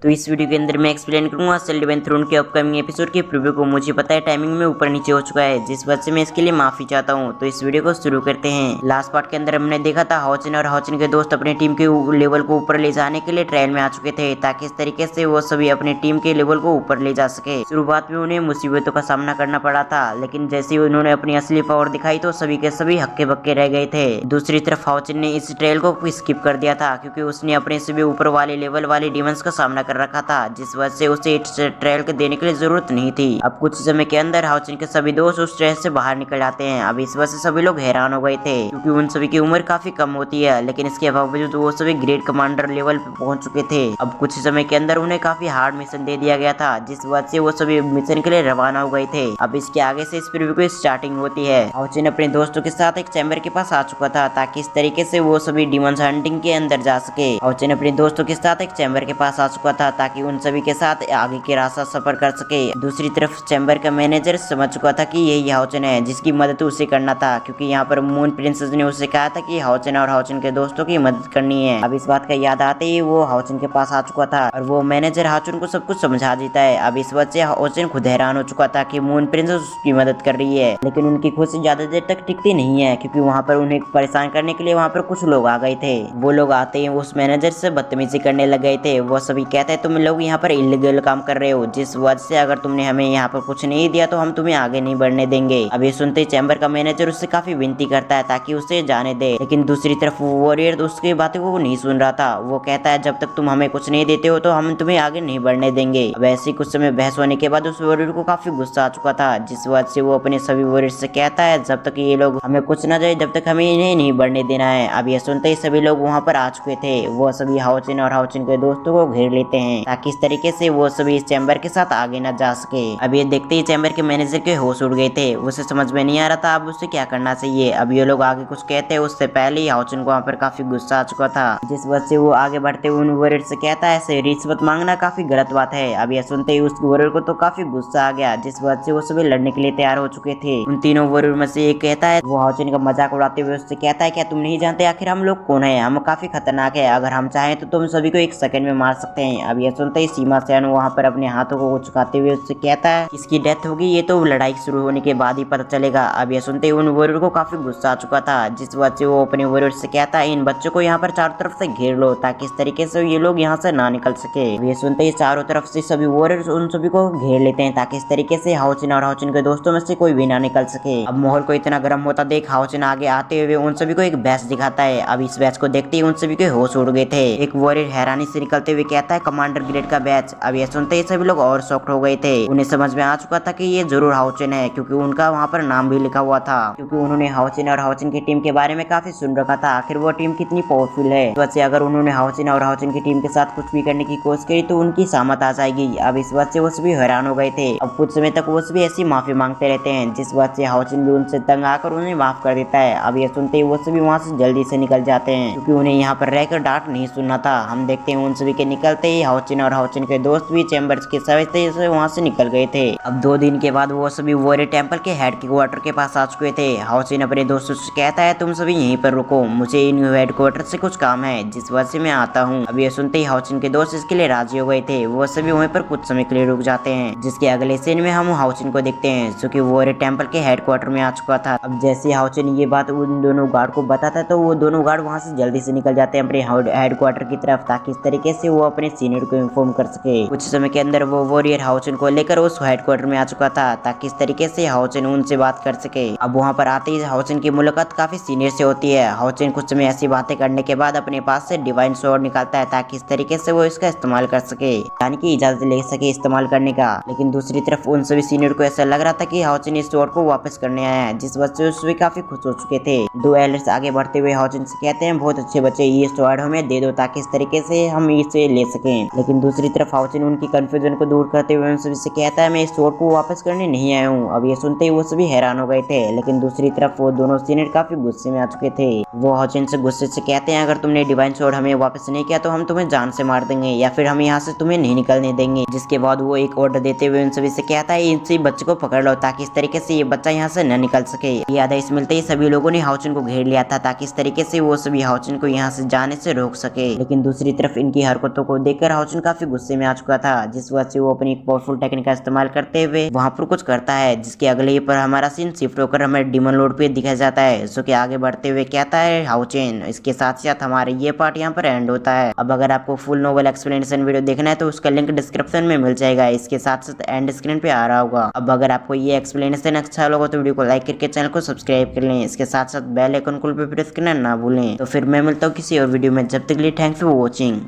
तो इस वीडियो के अंदर मैं एक्सप्लेन करूंगा सेल्डिवन थ्रोन के अपकमिंग एपिसोड के प्रीव्यू को। मुझे पता है टाइमिंग में ऊपर नीचे हो चुका है, जिस वजह से मैं इसके लिए माफी चाहता हूं। तो इस वीडियो को शुरू करते हैं। लास्ट पार्ट के अंदर हमने देखा था हाओचिन और हाओचिन के दोस्त अपनी टीम के लेवल को ऊपर ले जाने के लिए ट्रायल में आ चुके थे, ताकि इस तरीके से वो सभी अपनी टीम के लेवल को ऊपर ले जा सके। शुरुआत में उन्हें मुसीबतों का सामना करना पड़ा था, लेकिन जैसे ही उन्होंने अपनी असली पावर दिखाई तो सभी के सभी हक्के बक्के रह गए थे। दूसरी तरफ हाओचिन ने इस ट्रायल को स्किप कर दिया था, क्योंकि उसने अपने सभी ऊपर वाले लेवल वाले डिमंस का सामना कर रखा था, जिस वजह से उसे इस ट्रायल के देने के लिए जरूरत नहीं थी। अब कुछ समय के अंदर हाओचिन के सभी दोस्त उस ट्रायल से बाहर निकल जाते हैं। अब इस वजह से सभी लोग हैरान हो गए थे, क्योंकि उन सभी की उम्र काफी कम होती है, लेकिन इसके बावजूद वो सभी ग्रेड कमांडर लेवल पे पहुंच चुके थे। अब कुछ समय के अंदर उन्हें काफी हार्ड मिशन दे दिया गया था, जिस वजह से वो सभी मिशन के लिए रवाना हो गए थे। अब इसके आगे से इस प्रीव्यू की स्टार्टिंग होती है। हाओचिन अपने दोस्तों के साथ एक चैम्बर के पास आ चुका था, ताकि इस तरीके से वो सभी डिमंस हंटिंग के अंदर जा सके। हाओचिन अपने दोस्तों के साथ एक चैम्बर के पास आ चुका था, ताकि उन सभी के साथ आगे के रास्ता सफर कर सके। दूसरी तरफ चैम्बर का मैनेजर समझ चुका था कि यही हाओचिन है, जिसकी मदद उसे करना था, क्योंकि यहाँ पर मून प्रिंसेस ने उसे कहा था कि हाओचिन और हाओचिन के दोस्तों की मदद करनी है। अब इस बात का याद आते ही वो हाओचिन के पास आ चुका था, और वो मैनेजर हाओचिन को सब कुछ समझा देता है। अब इस वजह से हाओचिन खुद हैरान हो चुका था कि मून प्रिंसेस उसकी मदद कर रही है, लेकिन उनकी खुशी ज्यादा देर तक टिकती नहीं है, क्योंकि वहाँ पर उन्हें परेशान करने के लिए वहाँ पर कुछ लोग आ गए थे। वो लोग आते ही उस मैनेजर से बदतमीजी करने लग गए थे। वो सभी कहते हैं तुम लोग यहाँ पर इलीगल काम कर रहे हो, जिस वजह से अगर तुमने हमें यहाँ पर कुछ नहीं दिया तो हम तुम्हें आगे नहीं बढ़ने देंगे। अब ये सुनते ही चैम्बर का मैनेजर उससे काफी विनती करता है ताकि उसे जाने दे, लेकिन दूसरी तरफ वॉरियर उसकी बातों को नहीं सुन रहा था। वो कहता है जब तक तुम हमें कुछ नहीं देते हो तो हम तुम्हें आगे नहीं बढ़ने देंगे। अब ऐसे कुछ समय बहस होने के बाद उस वॉरियर को काफी गुस्सा आ चुका था, जिस वजह से वो अपने सभी वॉरियर से कहता है जब तक ये लोग हमें कुछ न जाए जब तक हमें इन्हें नहीं बढ़ने देना है। अब ये सुनते ही सभी लोग वहाँ पर आ चुके थे। वो सभी हाओचिन और हाओचिन के दोस्तों को घेर लेते हैं, ताकि इस तरीके से वो सभी इस चैम्बर के साथ आगे न जा सके। अब ये देखते ही चैम्बर के मैनेजर के होश उड़ गए थे। उसे समझ में नहीं आ रहा था अब उसे क्या करना चाहिए। अब ये लोग आगे कुछ कहते हैं उससे पहले ही हाओचिन को वहाँ पर काफी गुस्सा आ चुका था, जिस वजह से वो आगे बढ़ते हुए उन वॉरियर से कहता है ऐसे रिश्वत मांगना काफी गलत बात है। अब ये सुनते ही उस वॉरियर को तो काफी गुस्सा आ गया, जिस वजह से वो सभी लड़ने के लिए तैयार हो चुके थे। उन तीनों वॉरियर में से एक कहता है, वो हाओचिन का मजाक उड़ाते हुए उससे कहता है क्या तुम नहीं जानते आखिर हम लोग कौन है? हम काफी खतरनाक है, अगर हम चाहें तो तुम सभी को 1 सेकंड में मार सकते हैं। अब ये सुनते ही सीमा सेन वहाँ पर अपने हाथों को चुकाते हुए उससे कहता है इसकी डेथ होगी ये तो लड़ाई शुरू होने के बाद ही पता चलेगा। अब ये सुनते ही उन वॉरियर को काफी गुस्सा आ चुका था, जिस वजह से वो अपने वॉरियर से कहता है इन बच्चों को यहाँ पर चारों तरफ से घेर लो, ताकि इस तरीके से ये लोग यहाँ से ना निकल सके। ये सुनते ही चारों तरफ से सभी वॉरियर उन सभी को घेर लेते हैं, ताकि इस तरीके से हाओचिन और हाओचिन के दोस्तों में से कोई भी ना निकल सके। अब माहौल को इतना गर्म होता देख हाओचिन आगे आते हुए उन सभी को एक बैच दिखाता है। अब इस बैच को देखते ही उन सभी के होश उड़ गए थे। एक वॉरियर हैरानी से निकलते हुए कहता है कमांडर ग्रेड का बैच। अब ये सुनते ही सभी लोग और शॉक्ड हो गए थे। उन्हें समझ में आ चुका था कि ये जरूर हाओचिन है, क्योंकि उनका वहाँ पर नाम भी लिखा हुआ था, क्योंकि उन्होंने हाओचिन और हाओचिन की टीम के बारे में काफी सुन रखा था। आखिर वो टीम कितनी पावरफुल है, तो वैसे अगर उन्होंने हाओचिन और हाओचिन की टीम के साथ कुछ भी करने की कोशिश करी तो उनकी सामत आ जाएगी। अब इस बात से वो सभी हैरान हो गए थे। अब कुछ समय तक वो सभी ऐसी माफी मांगते रहते हैं, जिस बात से हाओचिन भी उनसे तंग आकर उन्हें माफ कर देता है। अब ये सुनते ही वो सभी वहाँ से जल्दी से निकल जाते हैं, क्योंकि उन्हें यहाँ पर रहकर डांट नहीं सुनना था। हम देखते हैं उन सभी के निकलते ही हाओचिन और हाओचिन के दोस्त भी चैम्बर्स के सहायता से वहाँ से निकल गए थे। अब 2 दिन के बाद वो सभी वॉरियर टेंपल के हेड क्वार्टर के पास आ चुके थे। हाओचिन अपने दोस्तों से कहता है तुम सभी यहीं पर रुको, मुझे इन हेड क्वार्टर से कुछ काम है, जिस वजह से मैं आता हूँ। अब ये सुनते ही हाओचिन के दोस्त इसके लिए राजी हो गए थे। वो सभी वहीं पर कुछ समय के लिए रुक जाते हैं, जिसके अगले सीन में हम हाओचिन को देखते हैं, जो कि वॉरियर टेंपल के हेड क्वार्टर में आ चुका था। अब जैसे हाओचिन ये बात उन दोनों गार्ड को बताता है तो वो दोनों गार्ड वहाँ से जल्दी से निकल जाते हैं अपने हेड क्वार्टर की तरफ, ताकि इस तरीके से वो अपने सीनियर को इन्फॉर्म कर सके। कुछ समय के अंदर वो वॉरियर हाओचिन को लेकर उस हेडक्वार्टर में आ चुका था, ताकि इस तरीके से हाओचिन उनसे बात कर सके। अब वहाँ पर आते ही हाओचिन की मुलाकात काफी सीनियर से होती है। हाओचिन कुछ समय ऐसी बातें करने के बाद अपने पास से डिवाइन स्वॉर्ड निकालता है, ताकि इस तरीके से वो इसका इस्तेमाल कर सके, यानी कि इजाजत ले सके इस्तेमाल करने का। लेकिन दूसरी तरफ उन सभी सीनियर को ऐसा लग रहा था कि हाओचिन इस स्वॉर्ड को वापस करने आया है, जिस वजह से उससे काफी खुश हो चुके थे। 2 एल्डर्स आगे बढ़ते हुए हाओचिन से कहते हैं बहुत अच्छे बच्चे, ये स्वॉर्ड हमें दे दो ताकि इस तरीके से हम इसे ले सकें। लेकिन दूसरी तरफ हाओचिन उनकी कंफ्यूजन को दूर करते हुए उन सभी से कहता है मैं इस स्वॉर्ड को वापस करने नहीं आया हूँ। अब ये सुनते ही वो सभी हैरान हो गए थे। लेकिन दूसरी तरफ वो दोनों सीनियर काफी गुस्से में आ चुके थे। वो हाओचिन से गुस्से से कहते हैं अगर तुमने डिवाइन स्वॉर्ड हमें वापस नहीं किया तो हम तुम्हें जान से मार देंगे, या फिर हम यहाँ से तुम्हें नहीं निकलने देंगे। जिसके बाद वो एक ऑर्डर देते हुए उन सभी से कहता है इनसे बच्चे को पकड़ लो, ताकि इस तरीके से ये बच्चा यहाँ से न निकल सके। ये आदेश मिलते ही सभी लोगों ने हाओचिन को घेर लिया था, ताकि इस तरीके से वो सभी हाओचिन को यहाँ से जाने से रोक सके। लेकिन दूसरी तरफ इनकी हरकतों को देखकर देखकर हाउचिन काफी गुस्से में आ चुका था, जिस वजह से वो अपनी एक पावरफुल टेक्निक का इस्तेमाल करते हुए वहाँ पर कुछ करता है, जिसके अगले ही पर हमारा सीन शिफ्ट होकर हमें डीमन लॉर्ड पे दिखाया जाता है, जो कि आगे बढ़ते हुए कहता है हाउचिन। इसके साथ साथ हमारे ये पार्ट यहाँ पर एंड होता है। अब अगर आपको फुल नोवेल एक्सप्लेनेशन वीडियो देखना है तो उसका लिंक डिस्क्रिप्शन में मिल जाएगा, इसके साथ साथ एंड स्क्रीन पे आ रहा होगा। अब अगर आपको ये एक्सप्लेनेशन अच्छा लगा तो वीडियो को लाइक करके चैनल को सब्सक्राइब कर लें, इसके साथ साथ बेल आइकन को भी प्रेस करना ना भूलें। तो फिर मैं मिलता हूँ किसी और वीडियो में, जब तक के लिए थैंक्स फॉर वॉचिंग।